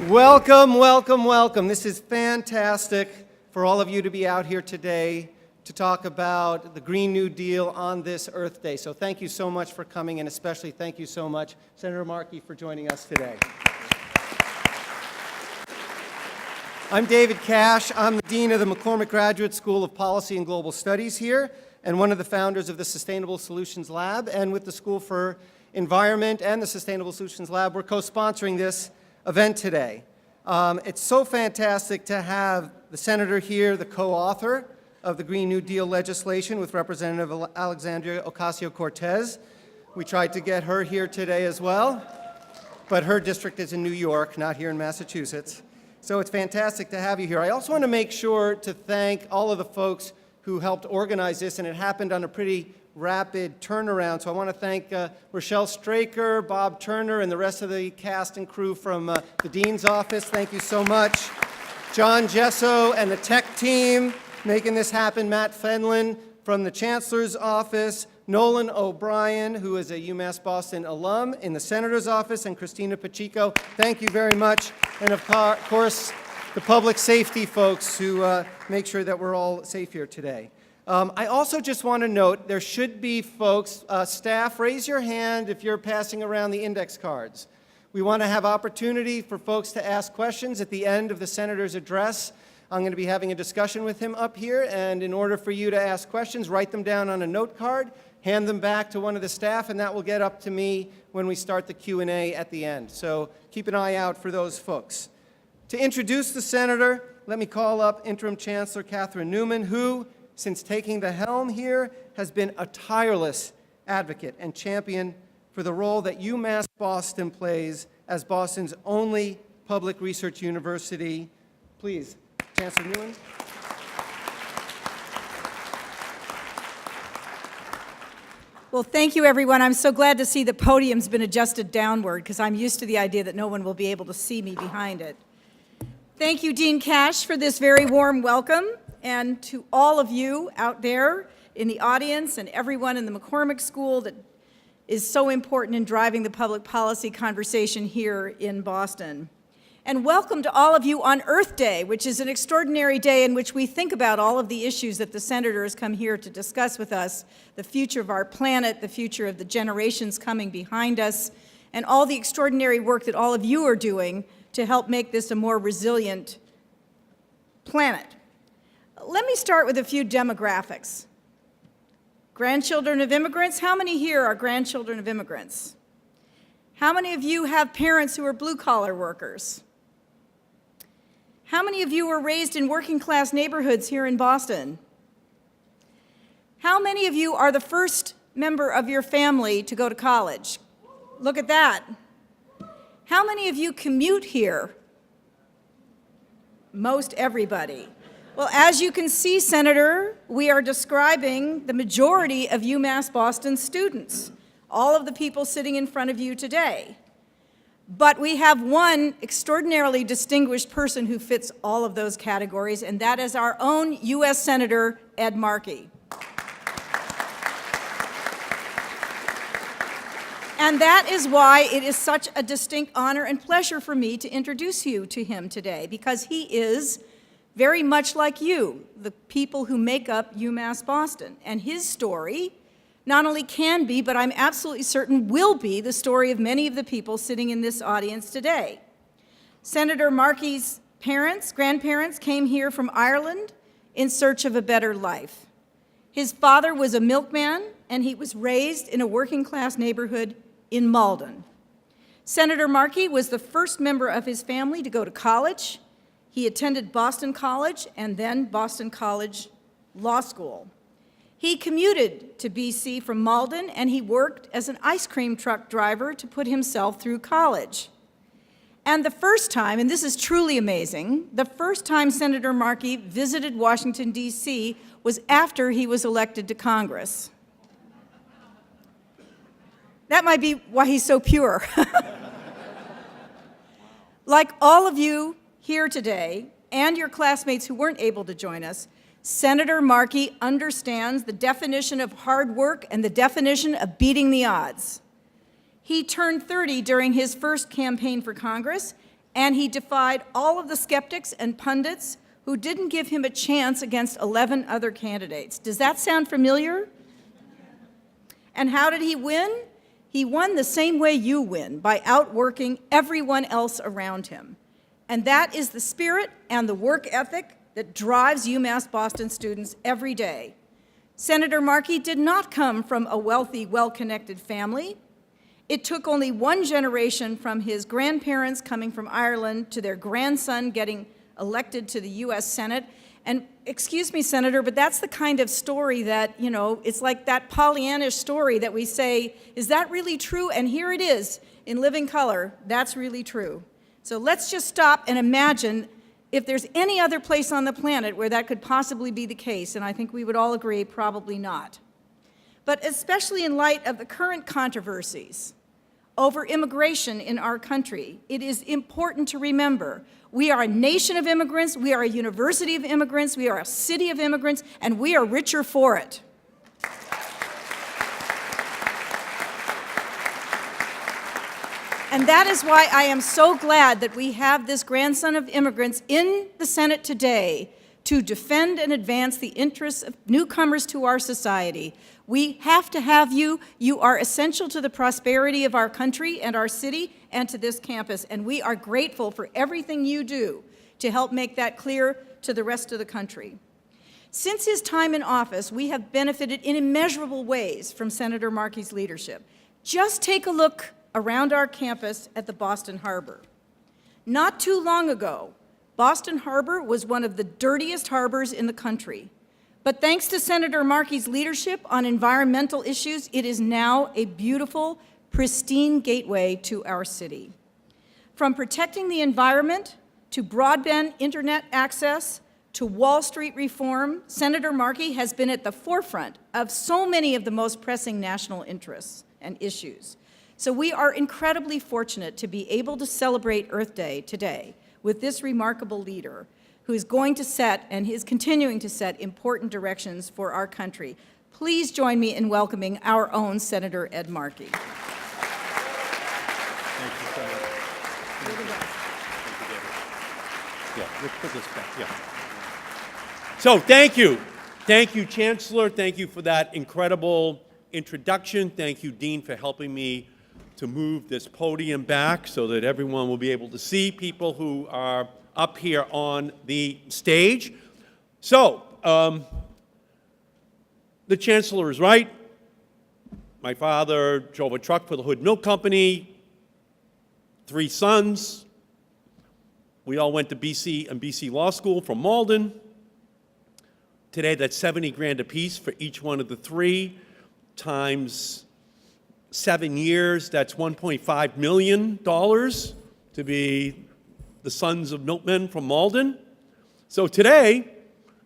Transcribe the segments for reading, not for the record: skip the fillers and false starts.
Welcome, welcome, welcome. This is fantastic for all of you to be out here today to talk about the Green New Deal on this Earth Day. So thank you so much for coming, and especially thank you so much, Senator Markey, for joining us today. I'm David Cash. I'm the Dean of the McCormick Graduate School of Policy and Global Studies here, and one of the founders of the Sustainable Solutions Lab. And with the School for Environment and the Sustainable Solutions Lab, we're co-sponsoring this event today. It's so fantastic to have the senator here, the co-author of the Green New Deal legislation with Representative Alexandria Ocasio-Cortez. We tried to get her here today as well, but her district is in New York, not here in Massachusetts. So it's fantastic to have you here. I also want to make sure to thank all of the folks who helped organize this, and it happened on a pretty rapid turnaround. So I want to thank Rochelle Straker, Bob Turner, and the rest of the cast and crew from the Dean's office. Thank you so much. John Gesso and the tech team making this happen. Matt Fenlon from the Chancellor's office. Nolan O'Brien, who is a UMass Boston alum in the Senator's office, and Christina Pacheco. Thank you very much. And of course, the public safety folks who make sure that we're all safe here today. I also just want to note, there should be folks, staff, raise your hand if you're passing around the index cards. We want to have opportunity for folks to ask questions at the end of the Senator's address. I'm going to be having a discussion with him up here, and in order for you to ask questions, write them down on a note card, hand them back to one of the staff, and that will get up to me when we start the Q&A at the end. So keep an eye out for those folks. To introduce the Senator, let me call up Interim Chancellor Catherine Newman, who, since taking the helm here, has been a tireless advocate and champion for the role that UMass Boston plays as Boston's only public research university. Please, Chancellor Newman. Well, thank you, everyone. I'm so glad to see the podium's been adjusted downward, because I'm used to the idea that no one will be able to see me behind it. Thank you, Dean Cash, for this very warm welcome. And to all of you out there in the audience and everyone in the McCormick School that is so important in driving the public policy conversation here in Boston. And welcome to all of you on Earth Day, which is an extraordinary day in which we think about all of the issues that the senators come here to discuss with us, the future of our planet, the future of the generations coming behind us, and all the extraordinary work that all of you are doing to help make this a more resilient planet. Let me start with a few demographics. Grandchildren of immigrants, how many here are grandchildren of immigrants? How many of you have parents who are blue-collar workers? How many of you were raised in working-class neighborhoods here in Boston? How many of you are the first member of your family to go to college? Look at that. How many of you commute here? Most everybody. Well, as you can see, Senator, we are describing the majority of UMass Boston students, all of the people sitting in front of you today. But we have one extraordinarily distinguished person who fits all of those categories, and that is our own U.S. Senator, Ed Markey. And that is why it is such a distinct honor and pleasure for me to introduce you to him today, because he is very much like you, the people who make up UMass Boston. And his story not only can be, but I'm absolutely certain will be, the story of many of the people sitting in this audience today. Senator Markey's grandparents came here from Ireland in search of a better life. His father was a milkman, and he was raised in a working-class neighborhood in Malden. Senator Markey was the first member of his family to go to college. He attended Boston College and then Boston College Law School. He commuted to BC from Malden, and he worked as an ice cream truck driver to put himself through college. And the first time, and this is truly amazing, the first time Senator Markey visited Washington, D.C. was after he was elected to Congress. That might be why he's so pure. Like all of you here today, and your classmates who weren't able to join us, Senator Markey understands the definition of hard work and the definition of beating the odds. He turned 30 during his first campaign for Congress, And he defied all of the skeptics and pundits who didn't give him a chance against 11 other candidates. Does that sound familiar? And how did he win? He won the same way you win, by outworking everyone else around him. And that is the spirit and the work ethic that drives UMass Boston students every day. Senator Markey did not come from a wealthy, well-connected family. It took only one generation from his grandparents coming from Ireland to their grandson getting elected to the U.S. Senate. And excuse me, Senator, but that's the kind of story that, you know, it's like that Pollyannish story that we say, is that really true? And here it is in living color. That's really true. So let's just stop and imagine if there's any other place on the planet where that could possibly be the case, and I think we would all agree probably not. But especially in light of the current controversies over immigration in our country, it is important to remember we are a nation of immigrants, we are a university of immigrants, we are a city of immigrants, and we are richer for it. And that is why I am so glad that we have this grandson of immigrants in the Senate today to defend and advance the interests of newcomers to our society. We have to have you. You are essential to the prosperity of our country and our city and to this campus, and we are grateful for everything you do to help make that clear to the rest of the country. Since his time in office, we have benefited in immeasurable ways from Senator Markey's leadership. Just take a look around our campus at the Boston Harbor. Not too long ago, Boston Harbor was one of the dirtiest harbors in the country. But thanks to Senator Markey's leadership on environmental issues, it is now a beautiful, pristine gateway to our city. From protecting the environment to broadband internet access to Wall Street reform, Senator Markey has been at the forefront of so many of the most pressing national interests and issues. So we are incredibly fortunate to be able to celebrate Earth Day today with this remarkable leader who is going to set and is continuing to set important directions for our country. Please join me in welcoming our own Senator Ed Markey. Thank you so much. Thank you, David. Yeah, let's put this back, yeah. So thank you. Thank you, Chancellor. Thank you for that incredible introduction. Thank you, Dean, for helping me to move this podium back so that everyone will be able to see people who are up here on the stage. So, the Chancellor is right. My father drove a truck for the Hood Milk Company, 3 sons. We all went to BC and BC Law School from Malden. Today, that's 70 grand apiece for each one of the 3 times 7 years, that's $1.5 million to be the sons of milkmen from Malden. So today,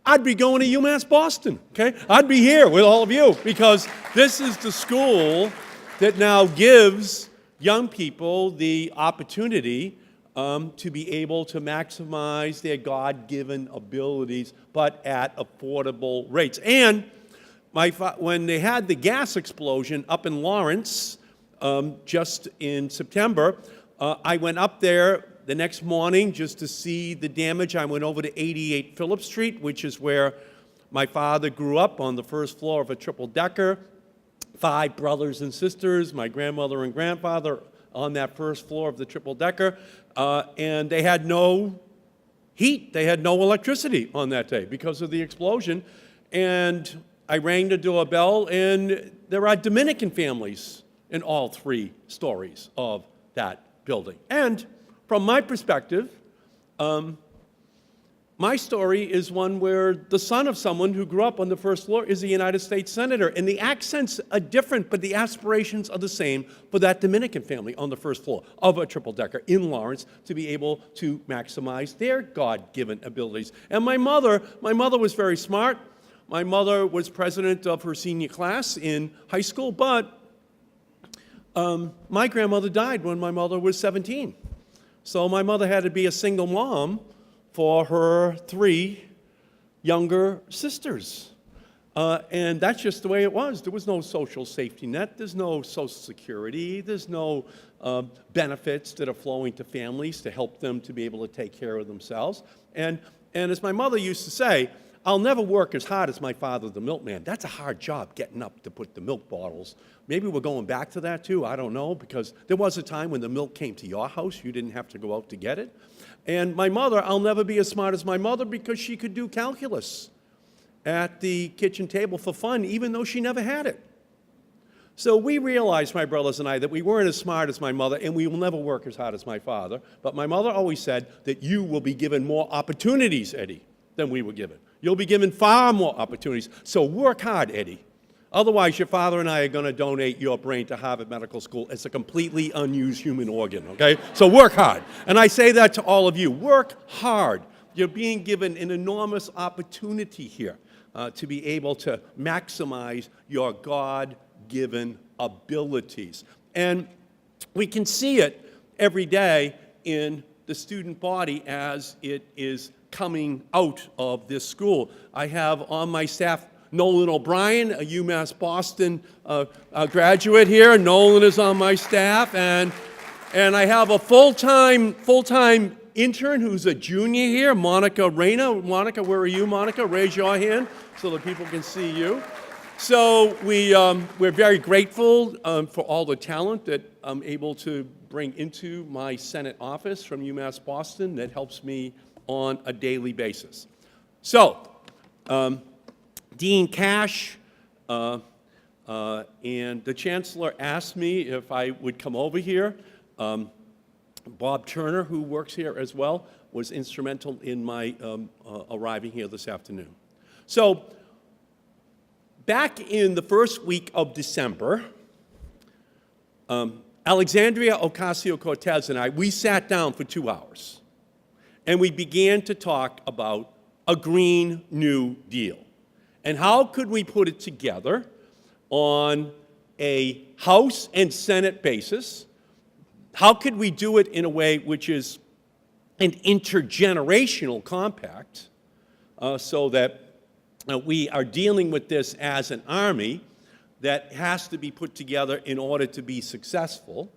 I'd be going to UMass Boston, okay? I'd be here with all of you because this is the school that now gives young people the opportunity to be able to maximize their God-given abilities, but at affordable rates. And when they had the gas explosion up in Lawrence just in September, I went up there the next morning just to see the damage. I went over to 88 Phillip Street, which is where my father grew up, on the first floor of a triple-decker. 5 brothers and sisters, my grandmother and grandfather on that first floor of the triple-decker. And they had no heat. They had no electricity on that day because of the explosion. And I rang the doorbell, and there are Dominican families in all 3 stories of that building. And from my perspective, my story is one where the son of someone who grew up on the first floor is a United States Senator. And the accents are different, but the aspirations are the same for that Dominican family on the first floor of a triple-decker in Lawrence to be able to maximize their God-given abilities. And my mother was very smart. My mother was president of her senior class in high school, but my grandmother died when my mother was 17. So my mother had to be a single mom for her 3 younger sisters. And that's just the way it was. There was no social safety net. There's no Social Security. There's no benefits that are flowing to families to help them to be able to take care of themselves. And as my mother used to say, I'll never work as hard as my father, the milkman. That's a hard job, getting up to put the milk bottles. Maybe we're going back to that too, I don't know, because there was a time when the milk came to your house. You didn't have to go out to get it. And my mother, I'll never be as smart as my mother because she could do calculus at the kitchen table for fun, even though she never had it. So we realized, my brothers and I, that we weren't as smart as my mother, and we will never work as hard as my father. But my mother always said that you will be given more opportunities, Eddie, than we were given. You'll be given far more opportunities. So work hard, Eddie. Otherwise, your father and I are going to donate your brain to Harvard Medical School. It's a completely unused human organ, okay? So work hard. And I say that to all of you. Work hard. You're being given an enormous opportunity here to be able to maximize your God-given abilities. And we can see it every day in the student body as it is coming out of this school. I have on my staff Nolan O'Brien, a UMass Boston graduate here. Nolan is on my staff, and I have a full-time intern who's a junior here, Monica Reyna. Monica, where are you, Monica? Raise your hand so that people can see you. So we're very grateful for all the talent that I'm able to bring into my Senate office from UMass Boston that helps me on a daily basis. So, Dean Cash and the Chancellor asked me if I would come over here. Bob Turner, who works here as well, was instrumental in my arriving here this afternoon. So, back in the first week of December, Alexandria Ocasio-Cortez and I, we sat down for 2 hours. And we began to talk about a Green New Deal. And how could we put it together on a House and Senate basis? How could we do it in a way which is an intergenerational compact so that we are dealing with this as an army that has to be put together in order to be successful?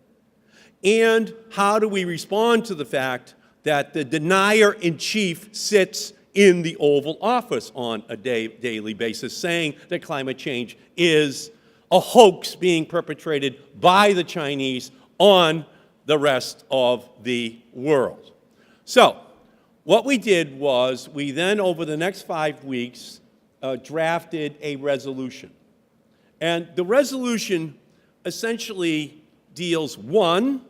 And how do we respond to the fact that the denier-in-chief sits in the Oval Office on a daily basis, saying that climate change is a hoax being perpetrated by the Chinese on the rest of the world? So, what we did was, we then, over the next 5 weeks, drafted a resolution. And the resolution essentially deals, one,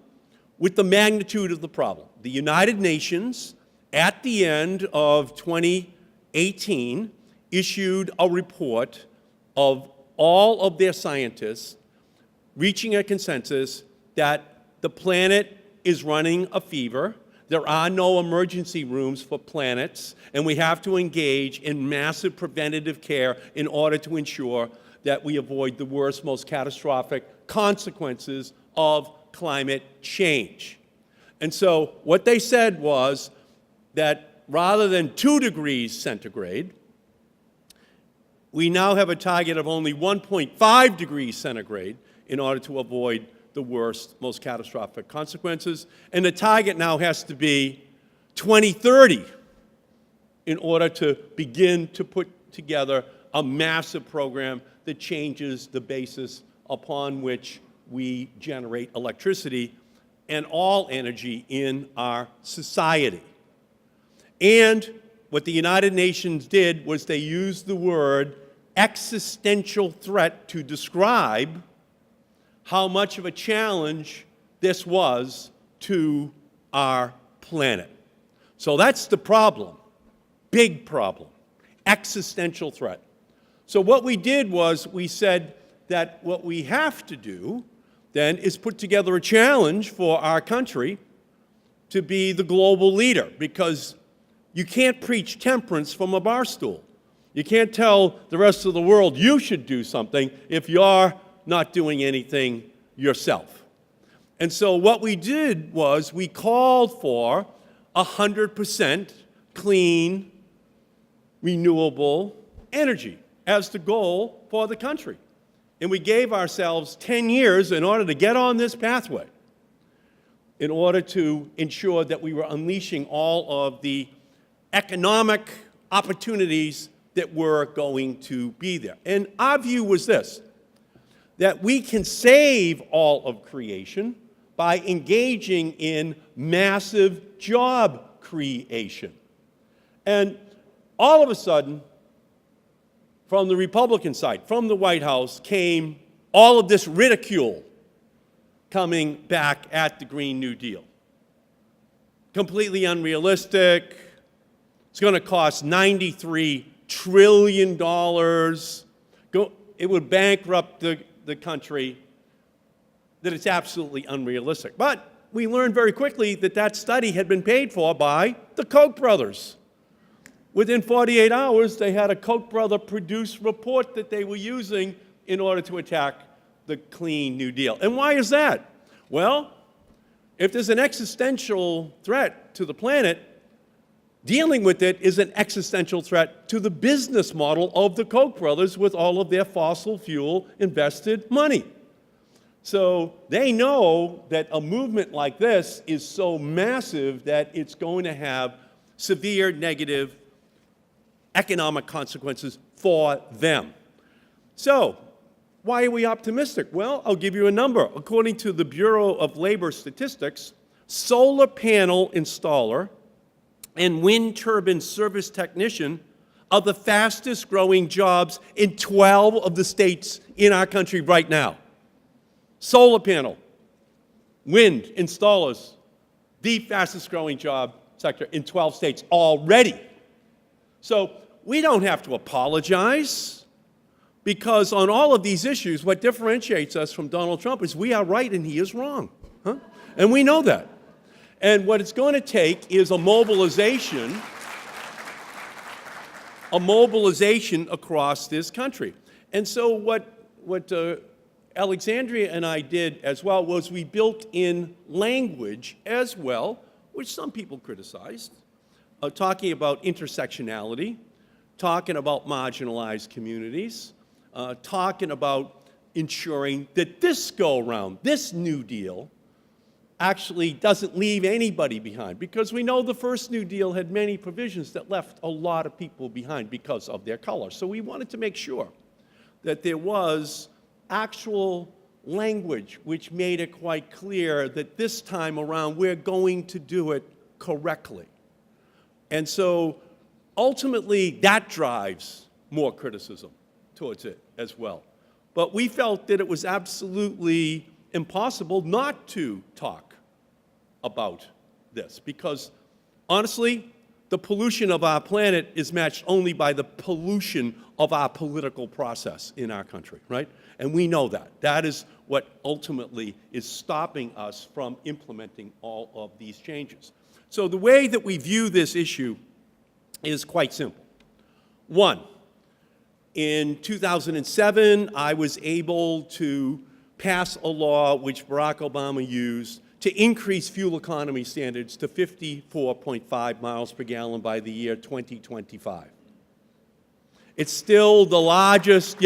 with the magnitude of the problem. The United Nations, at the end of 2018, issued a report of all of their scientists reaching a consensus that the planet is running a fever, there are no emergency rooms for planets, and we have to engage in massive preventative care in order to ensure that we avoid the worst, most catastrophic consequences of climate change. And so what they said was that rather than 2 degrees centigrade, we now have a target of only 1.5 degrees centigrade in order to avoid the worst, most catastrophic consequences. And the target now has to be 2030 in order to begin to put together a massive program that changes the basis upon which we generate electricity and all energy in our society. And what the United Nations did was they used the word existential threat to describe how much of a challenge this was to our planet. So that's the problem, big problem, existential threat. So what we did was we said that what we have to do then is put together a challenge for our country to be the global leader, because you can't preach temperance from a bar stool. You can't tell the rest of the world you should do something if you're not doing anything yourself. And so what we did was we called for 100% clean, renewable energy as the goal for the country. And we gave ourselves 10 years in order to get on this pathway, in order to ensure that we were unleashing all of the economic opportunities that were going to be there. And our view was this, that we can save all of creation by engaging in massive job creation. And all of a sudden, from the Republican side, from the White House, came all of this ridicule coming back at the Green New Deal. Completely unrealistic. It's going to cost $93 trillion. It would bankrupt the country, that it's absolutely unrealistic. But we learned very quickly that that study had been paid for by the Koch brothers. Within 48 hours, they had a Koch brother produced report that they were using in order to attack the Clean New Deal. And why is that? Well, if there's an existential threat to the planet, dealing with it is an existential threat to the business model of the Koch brothers with all of their fossil fuel invested money. So they know that a movement like this is so massive that it's going to have severe negative economic consequences for them. So, why are we optimistic? Well, I'll give you a number. According to the Bureau of Labor Statistics, solar panel installer and wind turbine service technician are the fastest growing jobs in 12 of the states in our country right now. Solar panel, wind installers, the fastest growing job sector in 12 states already. So we don't have to apologize, because on all of these issues, what differentiates us from Donald Trump is we are right and he is wrong. Huh? And we know that. And what it's going to take is a mobilization across this country. And so what Alexandria and I did as well was we built in language as well, which some people criticized, talking about intersectionality, talking about marginalized communities, talking about ensuring that this go-around, this New Deal, actually doesn't leave anybody behind, because we know the first New Deal had many provisions that left a lot of people behind because of their color. So we wanted to make sure that there was actual language which made it quite clear that this time around we're going to do it correctly. And so ultimately that drives more criticism towards it as well. But we felt that it was absolutely impossible not to talk about this, because honestly, the pollution of our planet is matched only by the pollution of our political process in our country, right? And we know that. That is what ultimately is stopping us from implementing all of these changes. So the way that we view this issue is quite simple. One, in 2007, I was able to pass a law which Barack Obama used to increase fuel economy standards to 54.5 miles per gallon by the year 2025. It's still the largest,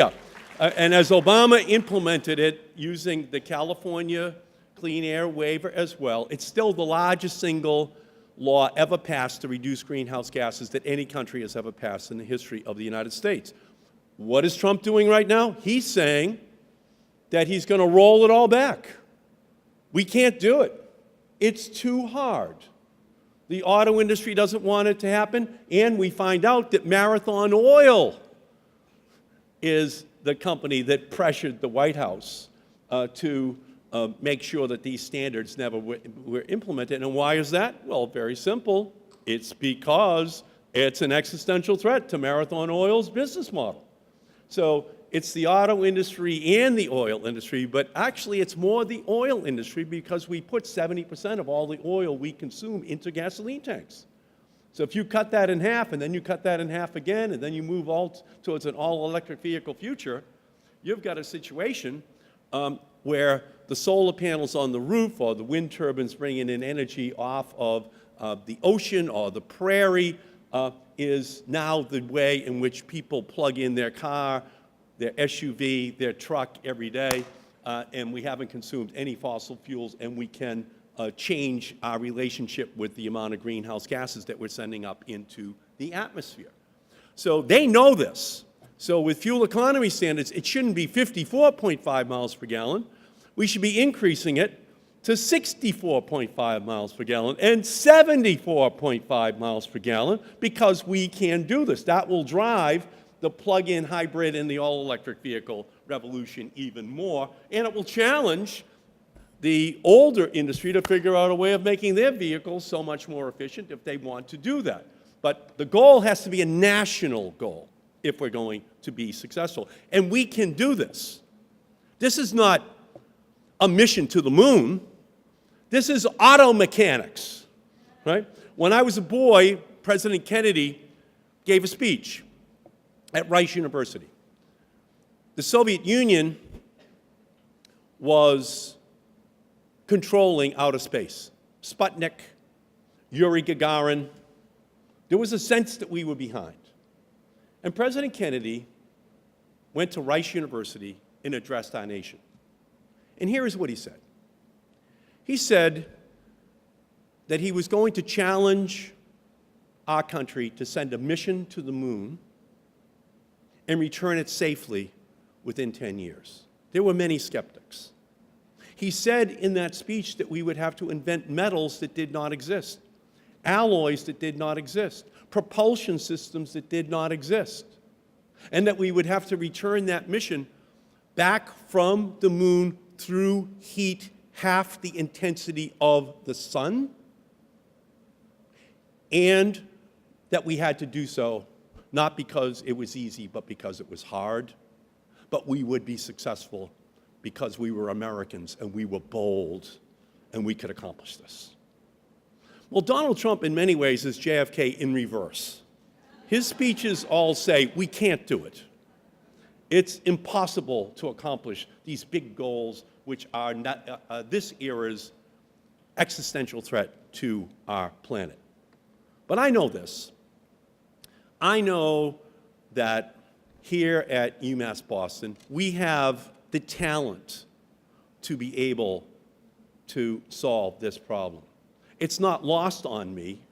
and as Obama implemented it using the California Clean Air Waiver as well, it's still the largest single law ever passed to reduce greenhouse gases that any country has ever passed in the history of the United States. What is Trump doing right now? He's saying that he's going to roll it all back. We can't do it. It's too hard. The auto industry doesn't want it to happen, and we find out that Marathon Oil is the company that pressured the White House to make sure that these standards never were implemented. And why is that? Well, very simple. It's because it's an existential threat to Marathon Oil's business model. So it's the auto industry and the oil industry, but actually it's more the oil industry, because we put 70% of all the oil we consume into gasoline tanks. So if you cut that in half, and then you cut that in half again, and then you move all towards an all-electric vehicle future, you've got a situation where the solar panels on the roof or the wind turbines bringing in energy off of the ocean or the prairie is now the way in which people plug in their car, their SUV, their truck every day, and we haven't consumed any fossil fuels, and we can change our relationship with the amount of greenhouse gases that we're sending up into the atmosphere. So they know this. So with fuel economy standards, it shouldn't be 54.5 miles per gallon. We should be increasing it to 64.5 miles per gallon and 74.5 miles per gallon because we can do this. That will drive the plug-in hybrid and the all-electric vehicle revolution even more, and it will challenge the older industry to figure out a way of making their vehicles so much more efficient if they want to do that. But the goal has to be a national goal if we're going to be successful. And we can do this. This is not a mission to the moon. This is auto mechanics, right? When I was a boy, President Kennedy gave a speech at Rice University. The Soviet Union was controlling outer space. Sputnik, Yuri Gagarin. There was a sense that we were behind. And President Kennedy went to Rice University and addressed our nation. And here is what he said. He said that he was going to challenge our country to send a mission to the moon and return it safely within 10 years. There were many skeptics. He said in that speech that we would have to invent metals that did not exist, alloys that did not exist, propulsion systems that did not exist, and that we would have to return that mission back from the moon through heat half the intensity of the sun, and that we had to do so not because it was easy, but because it was hard, but we would be successful because we were Americans and we were bold and we could accomplish this. Well, Donald Trump in many ways is JFK in reverse. His speeches all say, we can't do it. It's impossible to accomplish these big goals, which are not, this era's existential threat to our planet. But I know this. I know that here at UMass Boston, we have the talent to be able to solve this problem. It's not lost on me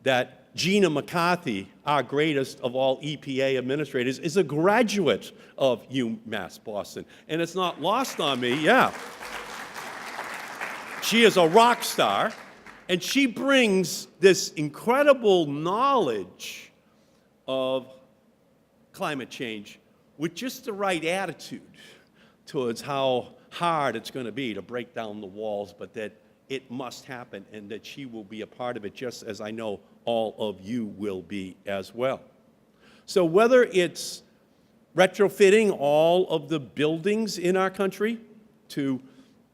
that Gina McCarthy, our greatest of all EPA administrators, is a graduate of UMass Boston. And it's not lost on me, yeah. She is a rock star, and she brings this incredible knowledge of climate change with just the right attitude towards how hard it's going to be to break down the walls, but that it must happen and that she will be a part of it, just as I know all of you will be as well. So whether it's retrofitting all of the buildings in our country to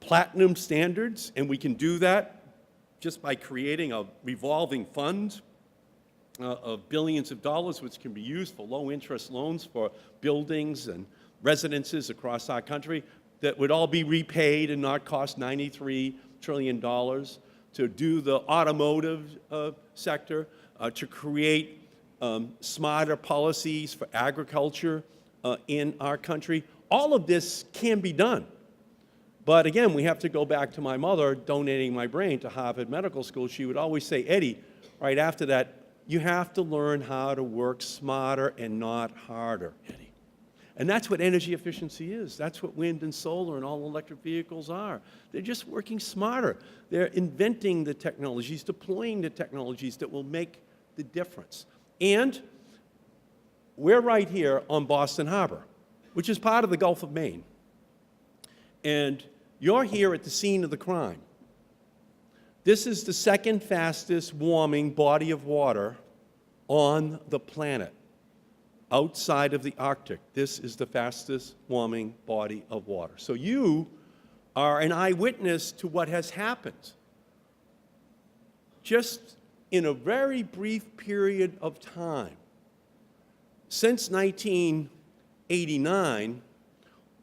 platinum standards, and we can do that just by creating a revolving fund of billions of dollars, which can be used for low-interest loans for buildings and residences across our country that would all be repaid and not cost $93 trillion, to do the automotive sector, to create smarter policies for agriculture in our country. All of this can be done. But again, we have to go back to my mother donating my brain to Harvard Medical School. She would always say, Eddie, right after that, you have to learn how to work smarter and not harder, Eddie. And that's what energy efficiency is. That's what wind and solar and all electric vehicles are. They're just working smarter. They're inventing the technologies, deploying the technologies that will make the difference. And we're right here on Boston Harbor, which is part of the Gulf of Maine. And you're here at the scene of the crime. This is the second fastest warming body of water on the planet. Outside of the Arctic, this is the fastest warming body of water. So you are an eyewitness to what has happened. Just in a very brief period of time. Since 1989,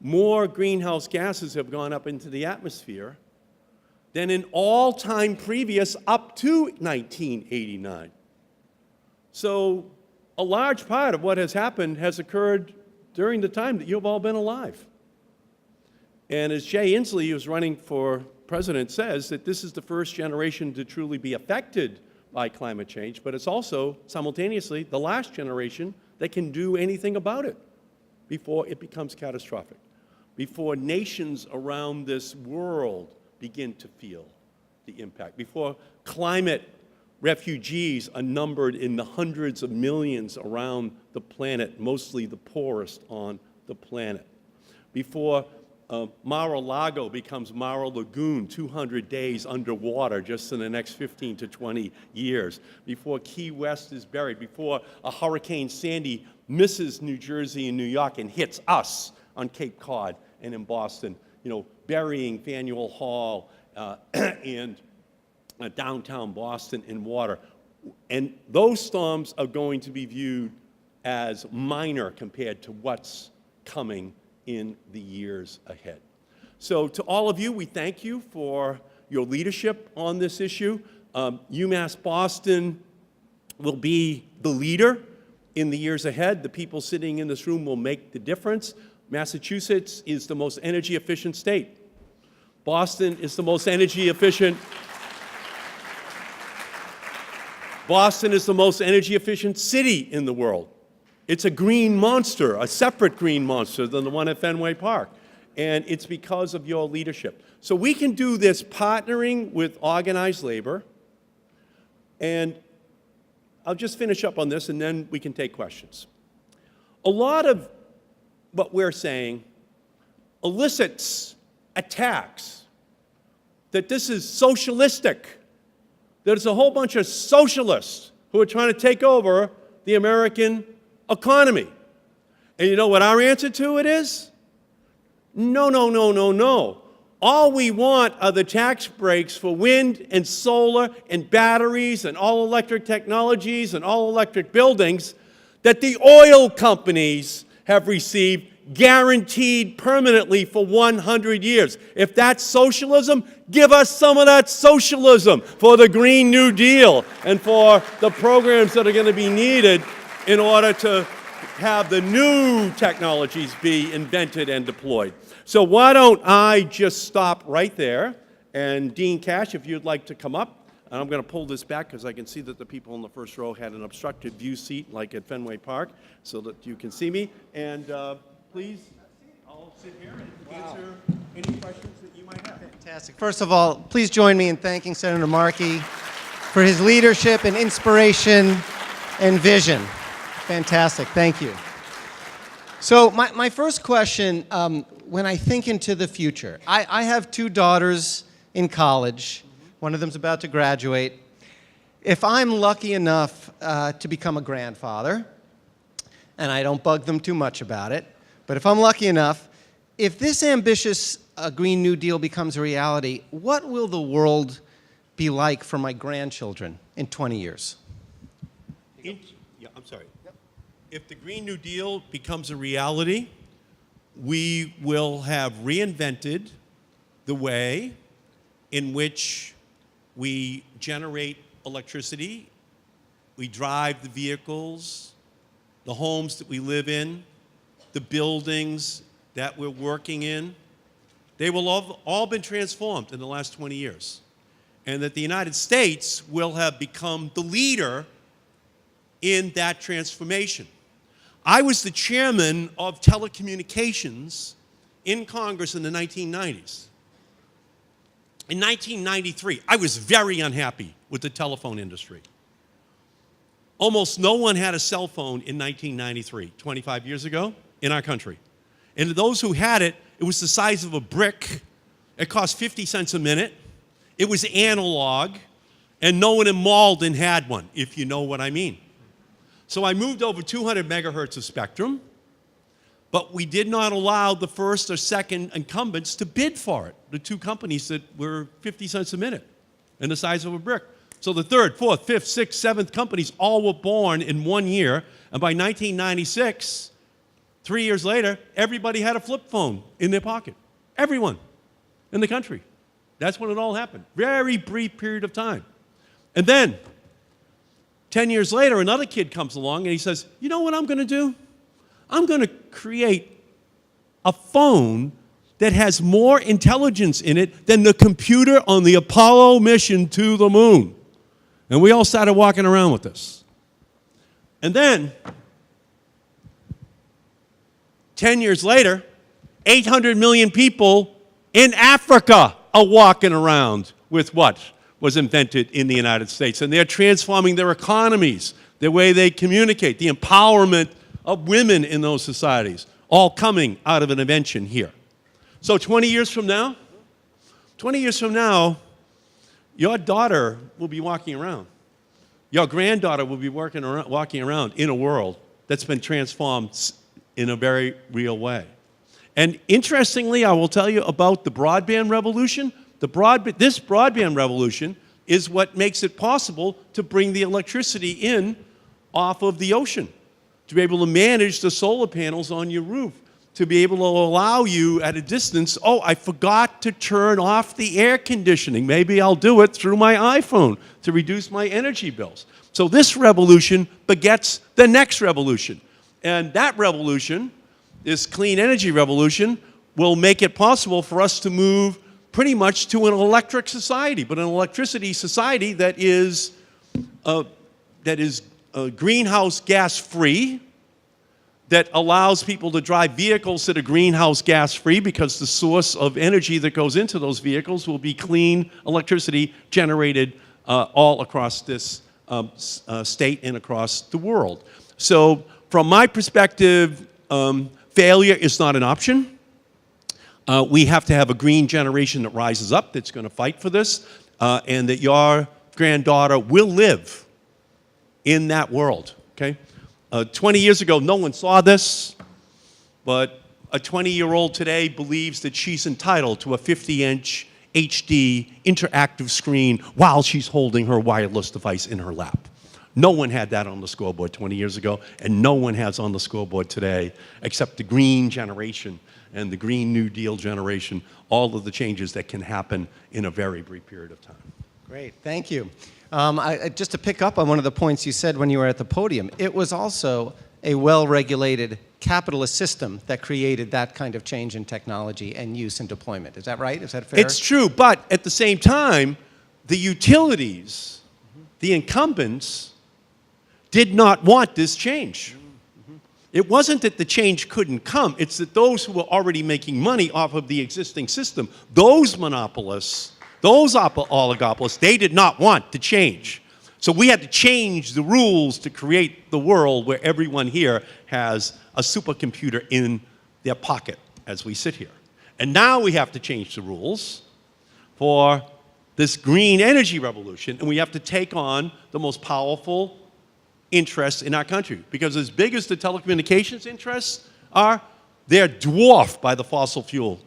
more greenhouse gases have gone up into the atmosphere than in all time previous up to 1989. So a large part of what has happened has occurred during the time that you've all been alive. And as Jay Inslee, who's running for president, says, that this is the first generation to truly be affected by climate change, but it's also simultaneously the last generation that can do anything about it before it becomes catastrophic, before nations around this world begin to feel the impact, before climate refugees are numbered in the hundreds of millions around the planet, mostly the poorest on the planet, before Mar-a-Lago becomes Mar Lagoon, 200 days underwater just in the next 15 to 20 years, before Key West is buried, before a Hurricane Sandy misses New Jersey and New York and hits us on Cape Cod and in Boston, burying Faneuil Hall and downtown Boston in water. And those storms are going to be viewed as minor compared to what's coming in the years ahead. So to all of you, we thank you for your leadership on this issue. UMass Boston will be the leader in the years ahead. The people sitting in this room will make the difference. Massachusetts is the most energy efficient state. Boston is the most energy efficient. Boston is the most energy efficient city in the world. It's a green monster, a separate green monster than the one at Fenway Park. And it's because of your leadership. So we can do this partnering with organized labor. And I'll just finish up on this and then we can take questions. A lot of what we're saying elicits attacks that this is socialistic, that it's a whole bunch of socialists who are trying to take over the American economy. And you know what our answer to it is? No, no, no, no, no. All we want are the tax breaks for wind and solar and batteries and all electric technologies and all electric buildings that the oil companies have received guaranteed permanently for 100 years. If that's socialism, give us some of that socialism for the Green New Deal and for the programs that are going to be needed in order to have the new technologies be invented and deployed. So why don't I just stop right there, and Dean Cash, if you'd like to come up, and I'm going to pull this back because I can see that the people in the first row had an obstructed view seat like at Fenway Park so that you can see me, and please, I'll sit here and answer any questions that you might have. Fantastic. First of all, please join me in thanking Senator Markey for his leadership and inspiration and vision. Fantastic. Thank you. So my first question, when I think into the future, I have two daughters in college. One of them's about to graduate. If I'm lucky enough to become a grandfather, and I don't bug them too much about it, but if I'm lucky enough, if this ambitious Green New Deal becomes a reality, what will the world be like for my grandchildren in 20 years? I'm sorry. If the Green New Deal becomes a reality, we will have reinvented the way in which we generate electricity, we drive the vehicles, the homes that we live in, the buildings that we're working in. They will have all been transformed in the last 20 years. And that the United States will have become the leader in that transformation. I was the chairman of telecommunications in Congress in the 1990s. In 1993, I was very unhappy with the telephone industry. Almost no one had a cell phone in 1993, 25 years ago, in our country. And those who had it, it was the size of a brick. It cost 50 cents a minute. It was analog, and no one in Malden had one, if you know what I mean. So I moved over 200 megahertz of spectrum, but we did not allow the first or second incumbents to bid for it, the two companies that were 50 cents a minute and the size of a brick. So the third, fourth, fifth, sixth, seventh companies all were born in 1 year, and by 1996, 3 years later, everybody had a flip phone in their pocket. Everyone in the country. That's when it all happened. Very brief period of time. And then 10 years later, another kid comes along and he says, you know what I'm going to do? I'm going to create a phone that has more intelligence in it than the computer on the Apollo mission to the moon. And we all started walking around with this. And then, 10 years later, 800 million people in Africa are walking around with what was invented in the United States. And they're transforming their economies, the way they communicate, the empowerment of women in those societies, all coming out of an invention here. So 20 years from now, your daughter will be walking around. Your granddaughter will be walking around in a world that's been transformed in a very real way. And interestingly, I will tell you about the broadband revolution. This broadband revolution is what makes it possible to bring the electricity in off of the ocean, to be able to manage the solar panels on your roof, to be able to allow you at a distance, oh, I forgot to turn off the air conditioning. Maybe I'll do it through my iPhone to reduce my energy bills. So this revolution begets the next revolution. And that revolution, this clean energy revolution, will make it possible for us to move pretty much to an electric society, but an electricity society that is greenhouse gas free, that allows people to drive vehicles that are greenhouse gas free because the source of energy that goes into those vehicles will be clean electricity generated all across this state and across the world. So from my perspective, failure is not an option. We have to have a green generation that rises up that's going to fight for this, and that your granddaughter will live in that world, okay? 20 years ago, no one saw this, but a 20-year-old today believes that she's entitled to a 50-inch HD interactive screen while she's holding her wireless device in her lap. No one had that on the scoreboard 20 years ago, and no one has on the scoreboard today except the green generation and the Green New Deal generation, all of the changes that can happen in a very brief period of time. Great, thank you. Just to pick up on one of the points you said when you were at the podium, it was also a well-regulated capitalist system that created that kind of change in technology and use and deployment. Is that right? Is that fair? It's true, but at the same time, the utilities, the incumbents, did not want this change. It wasn't that the change couldn't come, it's that those who were already making money off of the existing system, those monopolists, those oligopolists, they did not want to change. So we had to change the rules to create the world where everyone here has a supercomputer in their pocket as we sit here. And now we have to change the rules for this green energy revolution, and we have to take on the most powerful interests in our country. Because as big as the telecommunications interests are, they're dwarfed by the fossil fuel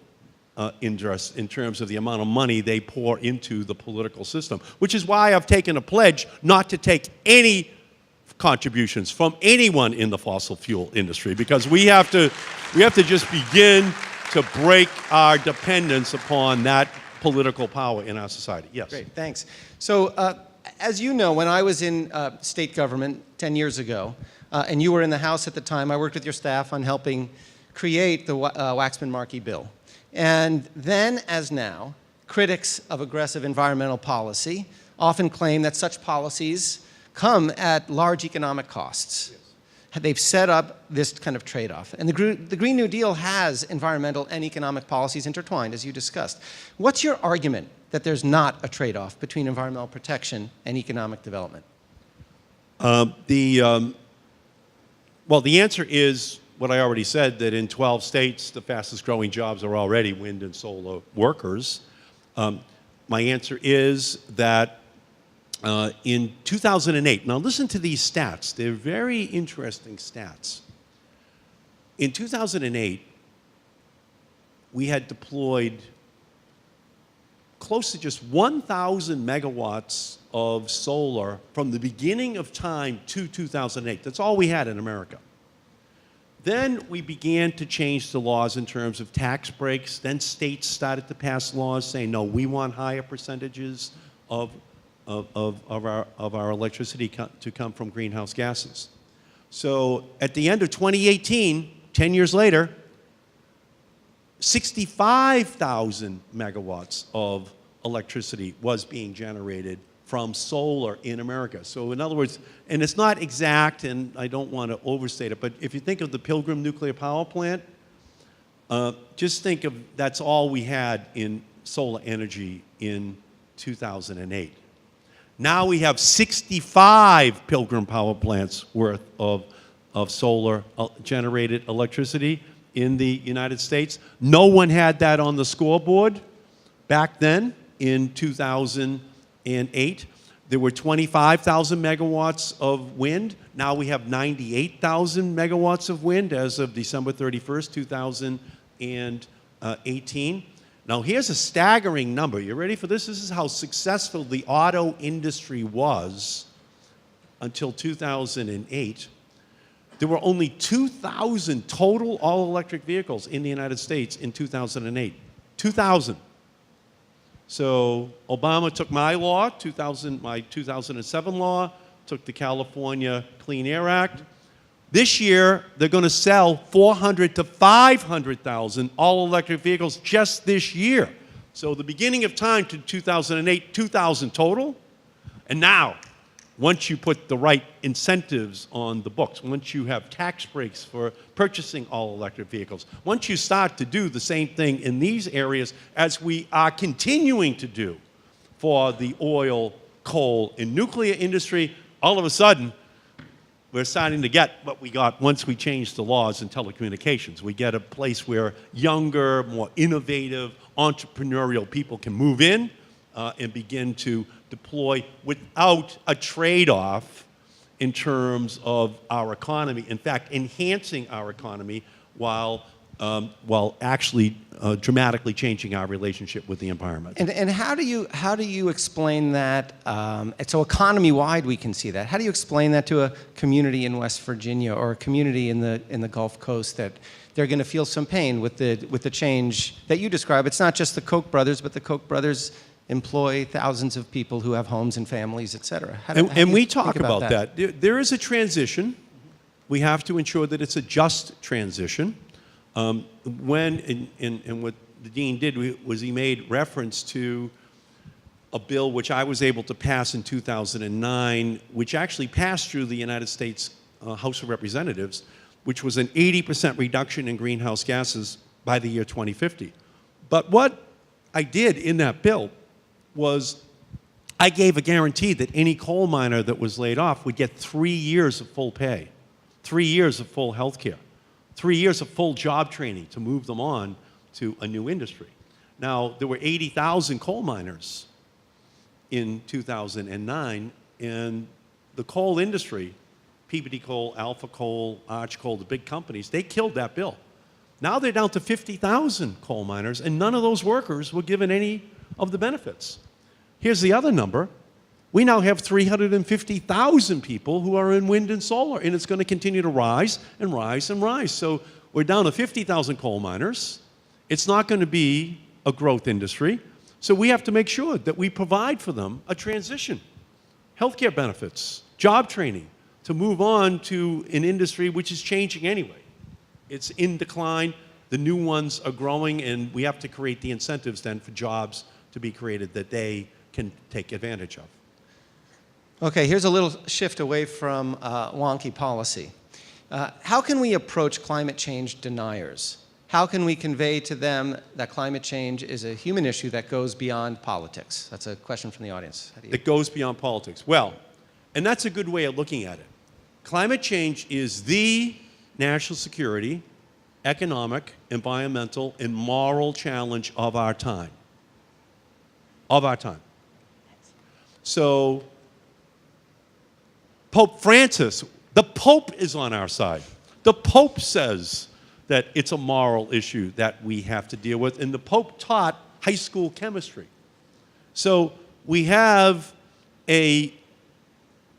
interests in terms of the amount of money they pour into the political system, which is why I've taken a pledge not to take any contributions from anyone in the fossil fuel industry, because we have to just begin to break our dependence upon that political power in our society. Yes. Great, thanks. So as you know, when I was in state government 10 years ago, and you were in the House at the time, I worked with your staff on helping create the Waxman-Markey bill. And then, as now, critics of aggressive environmental policy often claim that such policies come at large economic costs. Yes. They've set up this kind of trade-off. And the Green New Deal has environmental and economic policies intertwined, as you discussed. What's your argument that there's not a trade-off between environmental protection and economic development? Well, the answer is what I already said, that in 12 states, the fastest growing jobs are already wind and solar workers. My answer is that in 2008, now listen to these stats. They're very interesting stats. In 2008, we had deployed close to just 1,000 megawatts of solar from the beginning of time to 2008. That's all we had in America. Then we began to change the laws in terms of tax breaks. Then states started to pass laws saying, no, we want higher percentages of of our electricity to come from greenhouse gases. So at the end of 2018, 10 years later, 65,000 megawatts of electricity was being generated from solar in America. So in other words, and it's not exact, and I don't want to overstate it, but if you think of the Pilgrim nuclear power plant, just think of that's all we had in solar energy in 2008. Now we have 65 Pilgrim power plants worth of solar generated electricity in the United States. No one had that on the scoreboard back then in 2008. There were 25,000 megawatts of wind. Now we have 98,000 megawatts of wind as of December 31st, 2018. Now here's a staggering number. You ready for this? This is how successful the auto industry was until 2008. There were only 2,000 total all-electric vehicles in the United States in 2008. 2,000. So Obama took my law, my 2007 law, took the California Clean Air Act. This year, they're going to sell 400 to 500,000 all-electric vehicles just this year. So the beginning of time to 2008, 2,000 total. And now, once you put the right incentives on the books, once you have tax breaks for purchasing all-electric vehicles, once you start to do the same thing in these areas as we are continuing to do for the oil, coal, and nuclear industry, all of a sudden, we're starting to get what we got once we changed the laws in telecommunications. We get a place where younger, more innovative, entrepreneurial people can move in and begin to deploy without a trade-off in terms of our economy. In fact, enhancing our economy while actually dramatically changing our relationship with the environment. And how do you explain that? So economy-wide, we can see that. How do you explain that to a community in West Virginia or a community in the Gulf Coast that they're going to feel some pain with the change that you describe? It's not just the Koch brothers, but the Koch brothers employ thousands of people who have homes and families, et cetera. And we talk about that. There is a transition. We have to ensure that it's a just transition. And what the dean did was he made reference to a bill which I was able to pass in 2009, which actually passed through the United States House of Representatives, which was an 80% reduction in greenhouse gases by the year 2050. But what I did in that bill was I gave a guarantee that any coal miner that was laid off would get 3 years of full pay, 3 years of full health care, 3 years of full job training to move them on to a new industry. Now, there were 80,000 coal miners in 2009, and the coal industry, Peabody Coal, Alpha Coal, Arch Coal, the big companies, they killed that bill. Now they're down to 50,000 coal miners, and none of those workers were given any of the benefits. Here's the other number. We now have 350,000 people who are in wind and solar, and it's going to continue to rise and rise and rise. So we're down to 50,000 coal miners. It's not going to be a growth industry. So we have to make sure that we provide for them a transition, healthcare benefits, job training, to move on to an industry which is changing anyway. It's in decline. The new ones are growing, and we have to create the incentives then for jobs to be created that they can take advantage of. Okay, here's a little shift away from wonky policy. How can we approach climate change deniers? How can we convey to them that climate change is a human issue that goes beyond politics? That's a question from the audience. It goes beyond politics. Well, and that's a good way of looking at it. Climate change is the national security, economic, environmental, and moral challenge of our time. Of our time. So, Pope Francis, the Pope is on our side. The Pope says that it's a moral issue that we have to deal with, and the Pope taught high school chemistry. So we have a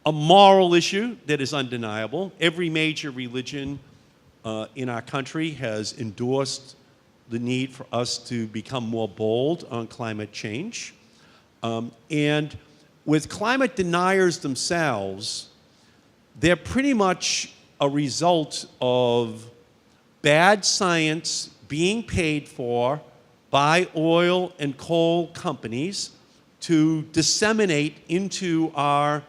moral issue that is undeniable. Every major religion in our country has endorsed the need for us to become more bold on climate change. And with climate deniers themselves, they're pretty much a result of bad science being paid for by oil and coal companies to disseminate into our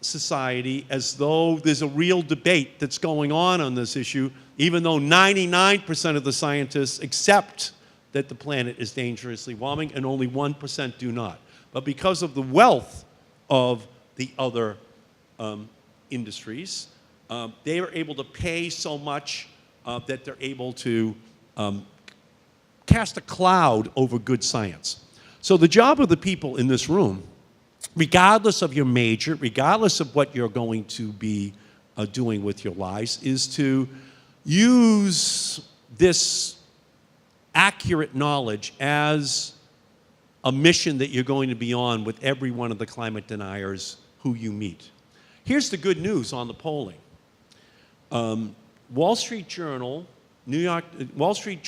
society as though there's a real debate that's going on this issue, even though 99% of the scientists accept that the planet is dangerously warming and only 1% do not. But because of the wealth of the other industries, they are able to pay so much that they're able to cast a cloud over good science. So the job of the people in this room, regardless of your major, regardless of what you're going to be doing with your lives, is to use this accurate knowledge as a mission that you're going to be on with every one of the climate deniers who you meet. Here's the good news on the polling. Wall Street Journal, NBC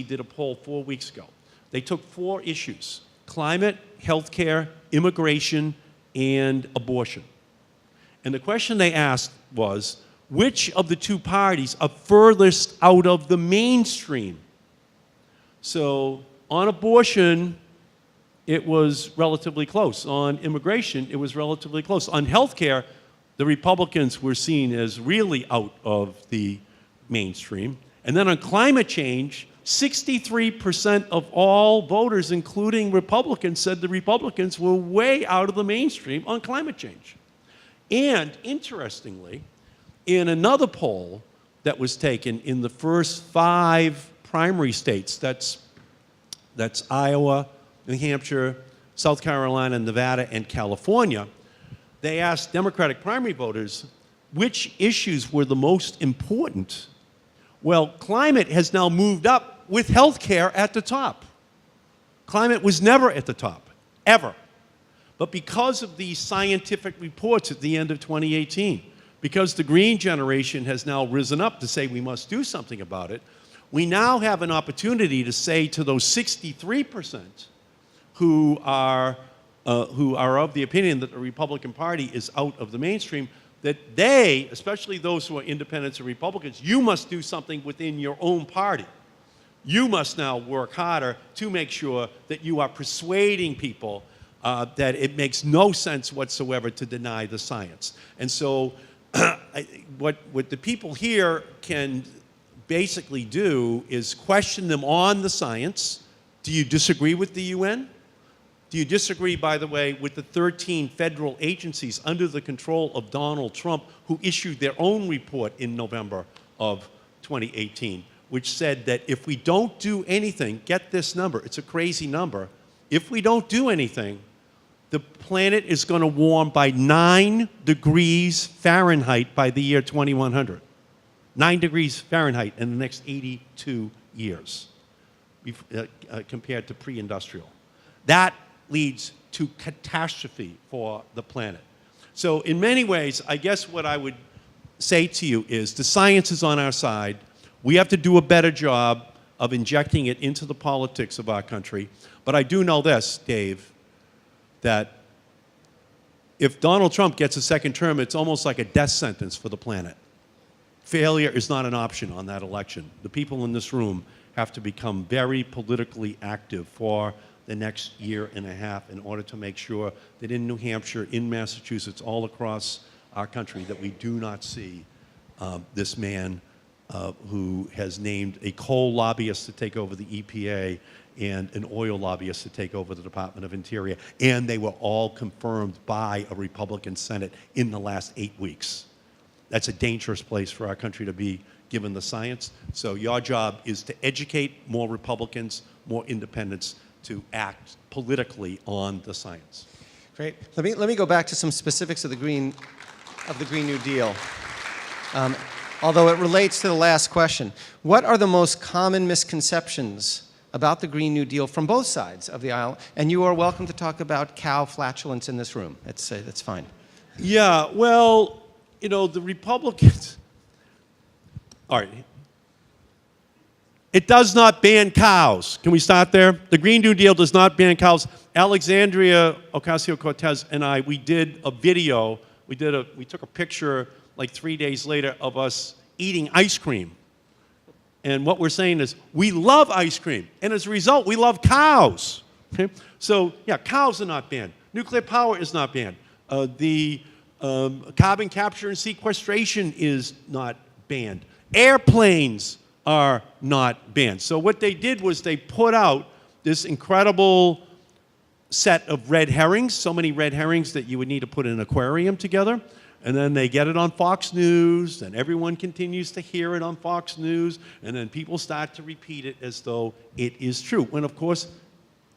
did a poll 4 weeks ago. They took 4 issues: climate, healthcare, immigration, and abortion. And the question they asked was, which of the 2 parties are furthest out of the mainstream? So on abortion, it was relatively close. On immigration, it was relatively close. On healthcare, the Republicans were seen as really out of the mainstream. And then on climate change, 63% of all voters, including Republicans, said the Republicans were way out of the mainstream on climate change. And interestingly, in another poll that was taken in the first 5 primary states, that's Iowa, New Hampshire, South Carolina, Nevada, and California, they asked Democratic primary voters which issues were the most important. Well, climate has now moved up with health care at the top. Climate was never at the top, ever. But because of these scientific reports at the end of 2018, because the green generation has now risen up to say we must do something about it, we now have an opportunity to say to those 63% who are of the opinion that the Republican Party is out of the mainstream, that they, especially those who are independents and Republicans, you must do something within your own party. You must now work harder to make sure that you are persuading people that it makes no sense whatsoever to deny the science. And so what the people here can basically do is question them on the science. Do you disagree with the UN? Do you disagree, by the way, with the 13 federal agencies under the control of Donald Trump who issued their own report in November of 2018, which said that if we don't do anything, get this number, it's a crazy number, if we don't do anything, the planet is going to warm by 9 degrees Fahrenheit by the year 2100. 9 degrees Fahrenheit in the next 82 years compared to pre-industrial. That leads to catastrophe for the planet. So in many ways, I guess what I would say to you is the science is on our side. We have to do a better job of injecting it into the politics of our country. But I do know this, Dave, that if Donald Trump gets a second term, it's almost like a death sentence for the planet. Failure is not an option on that election. The people in this room have to become very politically active for the next year and a half in order to make sure that in New Hampshire, in Massachusetts, all across our country, that we do not see this man who has named a coal lobbyist to take over the EPA and an oil lobbyist to take over the Department of Interior, and they were all confirmed by a Republican Senate in the last 8 weeks. That's a dangerous place for our country to be, given the science. So your job is to educate more Republicans, more independents, to act politically on the science. Great. Let me go back to some specifics of the Green New Deal. Although it relates to the last question. What are the most common misconceptions about the Green New Deal from both sides of the aisle? And you are welcome to talk about cow flatulence in this room. That's fine. Yeah, well, you know, the Republicans, all right, It does not ban cows. Can we start there? The Green New Deal does not ban cows. Alexandria Ocasio-Cortez and I, we did a video. We took a picture like 3 days later of us eating ice cream. And what we're saying is, we love ice cream. And as a result, we love cows. Okay? So, yeah, cows are not banned. Nuclear power is not banned. Carbon capture and sequestration is not banned. Airplanes are not banned. So what they did was they put out this incredible set of red herrings, so many red herrings that you would need to put in an aquarium together. And then they get it on Fox News, and everyone continues to hear it on Fox News, and then people start to repeat it as though it is true. When, of course,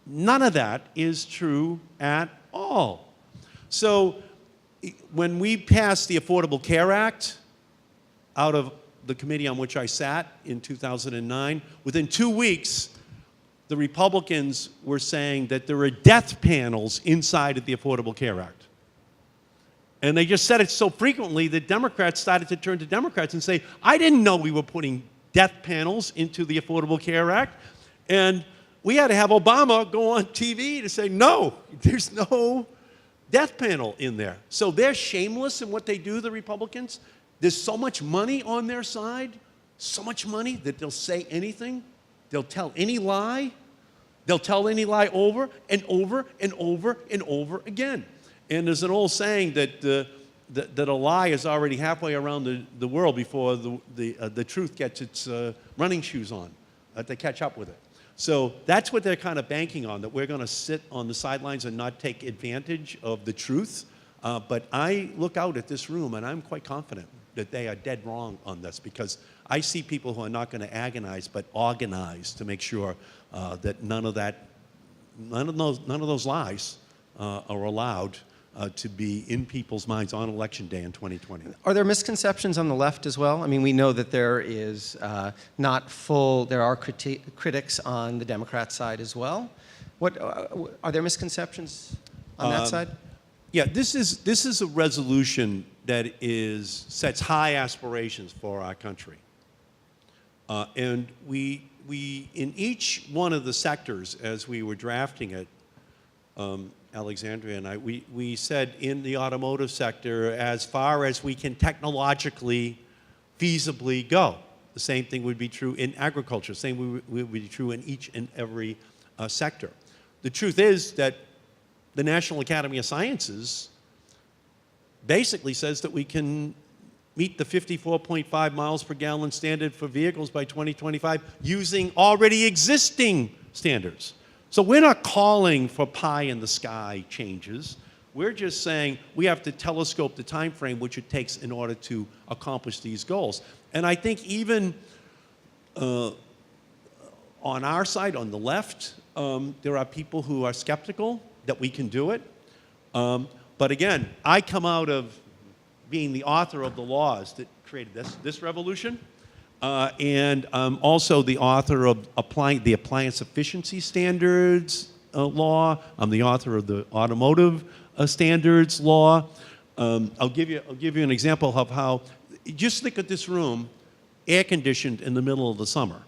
none of that is true at all. So when we passed the Affordable Care Act out of the committee on which I sat in 2009, within 2 weeks, the Republicans were saying that there were death panels inside of the Affordable Care Act. And they just said it so frequently that Democrats started to turn to Democrats and say, I didn't know we were putting death panels into the Affordable Care Act. And we had to have Obama go on TV to say, no, there's no death panel in there. So they're shameless in what they do, the Republicans. There's so much money on their side, so much money that they'll say anything. They'll tell any lie. They'll tell any lie over and over and over and over again. And there's an old saying that that a lie is already halfway around the world before the truth gets its running shoes on, to catch up with it. So that's what they're kind of banking on, that we're going to sit on the sidelines and not take advantage of the truth. But I look out at this room, and I'm quite confident that they are dead wrong on this, because I see people who are not going to agonize but organize to make sure that none of those lies are allowed to be in people's minds on Election Day in 2020. Are there misconceptions on the left as well? I mean, we know that there is there are critics on the Democrat side as well. Are there misconceptions on that side? Yeah, this is a resolution that sets high aspirations for our country. And we in each one of the sectors, as we were drafting it, Alexandria and I, we said in the automotive sector, as far as we can technologically, feasibly go. The same thing would be true in agriculture. The same would be true in each and every sector. The truth is that the National Academy of Sciences basically says that we can meet the 54.5 miles per gallon standard for vehicles by 2025 using already existing standards. So we're not calling for pie in the sky changes. We're just saying we have to telescope the time frame which it takes in order to accomplish these goals. And I think even on our side, on the left, there are people who are skeptical that we can do it. But again, I come out of being the author of the laws that created this revolution. And I'm also the author of the Appliance Efficiency Standards law. I'm the author of the Automotive Standards law. I'll give you an example of how, just think of this room, air conditioned in the middle of the summer.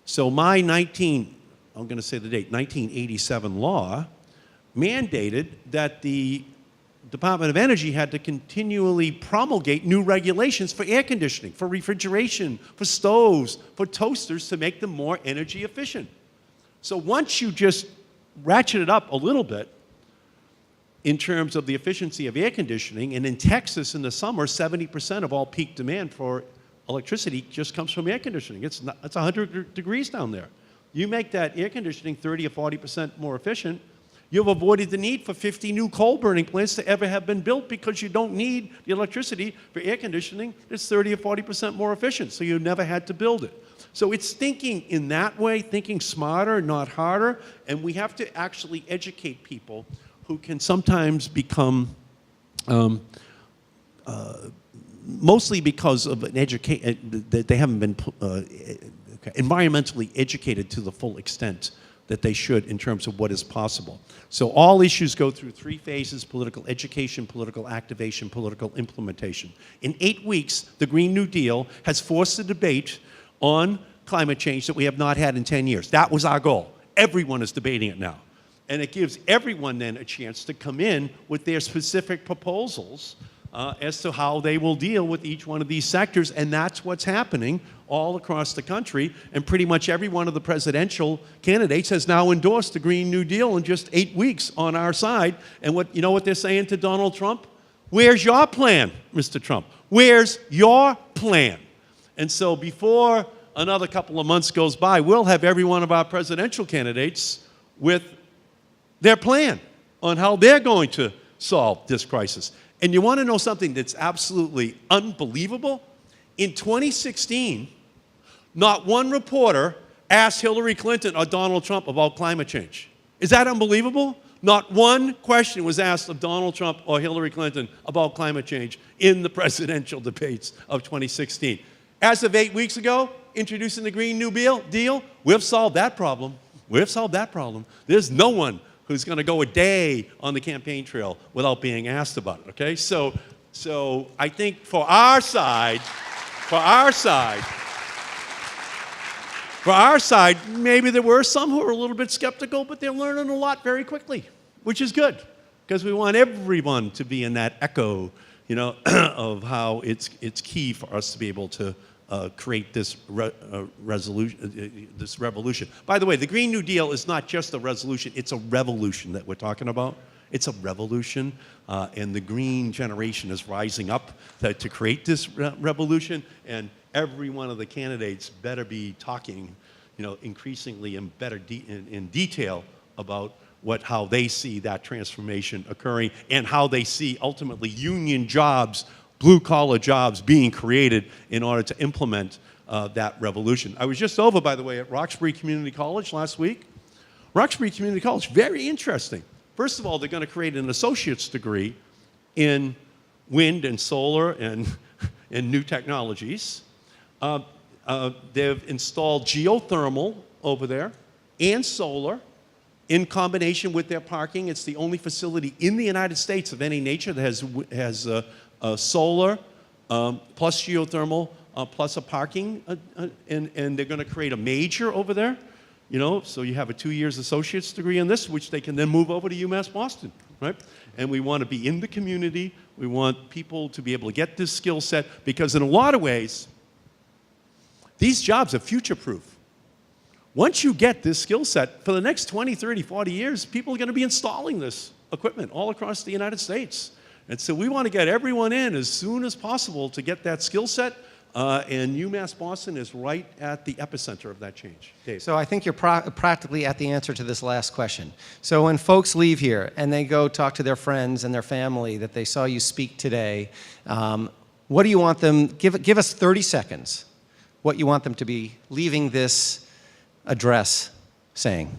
So my I'm going to say the date, 1987 law mandated that the Department of Energy had to continually promulgate new regulations for air conditioning, for refrigeration, for stoves, for toasters to make them more energy efficient. So once you just ratchet it up a little bit in terms of the efficiency of air conditioning, and in Texas in the summer, 70% of all peak demand for electricity just comes from air conditioning. It's 100 degrees down there. You make that air conditioning 30 or 40% more efficient, you've avoided the need for 50 new coal-burning plants to ever have been built, because you don't need the electricity for air conditioning. It's 30 or 40% more efficient, so you never had to build it. So it's thinking in that way, thinking smarter, not harder, and we have to actually educate people who can sometimes become, mostly because of that they haven't been environmentally educated to the full extent that they should in terms of what is possible. So all issues go through 3 phases: political education, political activation, political implementation. In 8 weeks, the Green New Deal has forced a debate on climate change that we have not had in 10 years. That was our goal. Everyone is debating it now. And it gives everyone then a chance to come in with their specific proposals as to how they will deal with each one of these sectors. And that's what's happening all across the country. And pretty much every one of the presidential candidates has now endorsed the Green New Deal in just 8 weeks on our side. And you know what they're saying to Donald Trump? Where's your plan, Mr. Trump? Where's your plan? And so before another couple of months goes by, we'll have every one of our presidential candidates with their plan on how they're going to solve this crisis. And you want to know something that's absolutely unbelievable? In 2016, not one reporter asked Hillary Clinton or Donald Trump about climate change. Is that unbelievable? Not one question was asked of Donald Trump or Hillary Clinton about climate change in the presidential debates of 2016. As of 8 weeks ago, introducing the Green New Deal, we've solved that problem. We've solved that problem. There's no one who's going to go a day on the campaign trail without being asked about it, okay? So I think for our side, maybe there were some who were a little bit skeptical, but they're learning a lot very quickly, which is good, because we want everyone to be in that echo, you know, of how it's key for us to be able to create this revolution. By the way, the Green New Deal is not just a resolution, it's a revolution that we're talking about. It's a revolution, and the green generation is rising up to create this revolution, and every one of the candidates better be talking, you know, increasingly in in detail about how they see that transformation occurring and how they see ultimately union jobs, blue-collar jobs being created in order to implement that revolution. I was just over, by the way, at Roxbury Community College last week. Roxbury Community College, very interesting. First of all, they're going to create an associate's degree in wind and solar and new technologies. They've installed geothermal over there and solar in combination with their parking. It's the only facility in the United States of any nature that has solar plus geothermal plus a parking, and they're going to create a major over there. You know, so you have a 2 years associate's degree in this, which they can then move over to UMass Boston, right? And we want to be in the community. We want people to be able to get this skill set, because in a lot of ways, these jobs are future-proof. Once you get this skill set, for the next 20, 30, 40 years, people are going to be installing this equipment all across the United States. And so we want to get everyone in as soon as possible to get that skill set. And UMass Boston is right at the epicenter of that change. Dave. So I think you're practically at the answer to this last question. So when folks leave here and they go talk to their friends and their family that they saw you speak today, what do you want them, give us 30 seconds, what you want them to be leaving this address saying?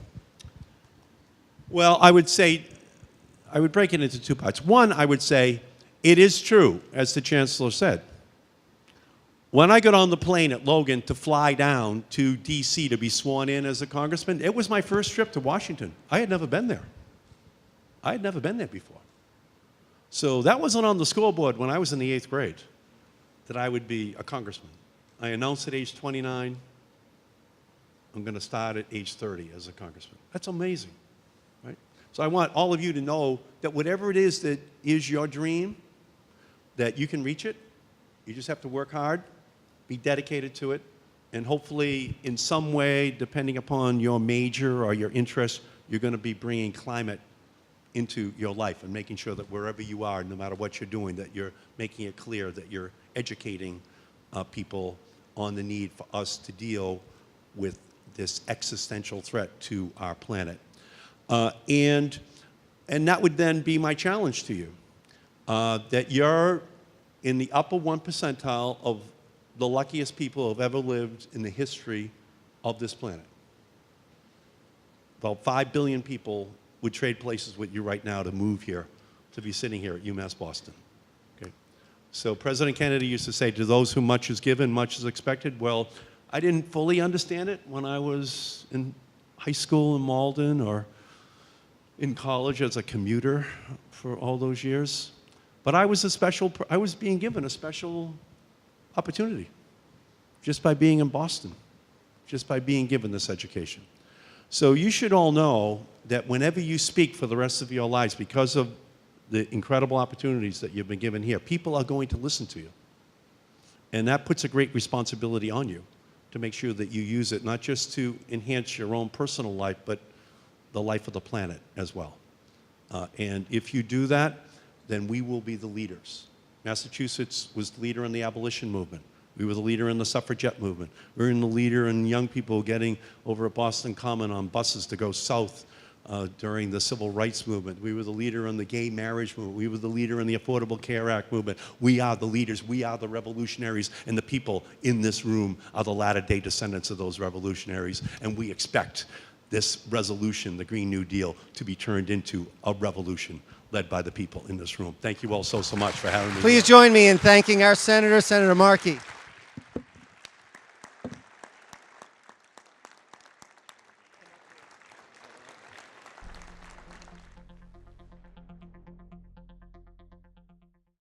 Well, I would say, I would break it into two parts. One, I would say, it is true, as the Chancellor said. When I got on the plane at Logan to fly down to D.C. to be sworn in as a congressman, it was my first trip to Washington. I had never been there. I had never been there before. So that wasn't on the scoreboard when I was in the 8th grade, that I would be a congressman. I announced at age 29, I'm going to start at age 30 as a congressman. That's amazing, right? So I want all of you to know that whatever it is that is your dream, that you can reach it. You just have to work hard, be dedicated to it, and hopefully in some way, depending upon your major or your interest, you're going to be bringing climate into your life and making sure that wherever you are, no matter what you're doing, that you're making it clear that you're educating people on the need for us to deal with this existential threat to our planet. And that would then be my challenge to you, that you're in the upper 1 percentile of the luckiest people who have ever lived in the history of this planet. About 5 billion people would trade places with you right now to move here, to be sitting here at UMass Boston. Okay? So President Kennedy used to say, to those whom much is given, much is expected. Well, I didn't fully understand it when I was in high school in Malden or in college as a commuter for all those years. But I was being given a special opportunity just by being in Boston, just by being given this education. So you should all know that whenever you speak for the rest of your lives, because of the incredible opportunities that you've been given here, people are going to listen to you. And that puts a great responsibility on you to make sure that you use it, not just to enhance your own personal life, but the life of the planet as well. And if you do that, then we will be the leaders. Massachusetts was the leader in the abolition movement. We were the leader in the suffragette movement. We were the leader in young people getting over at Boston Common on buses to go south during the civil rights movement. We were the leader in the gay marriage movement. We were the leader in the Affordable Care Act movement. We are the leaders. We are the revolutionaries. And the people in this room are the latter-day descendants of those revolutionaries. And we expect this resolution, the Green New Deal, to be turned into a revolution led by the people in this room. Thank you all so much for having me. Please join me in thanking our senator, Senator Markey.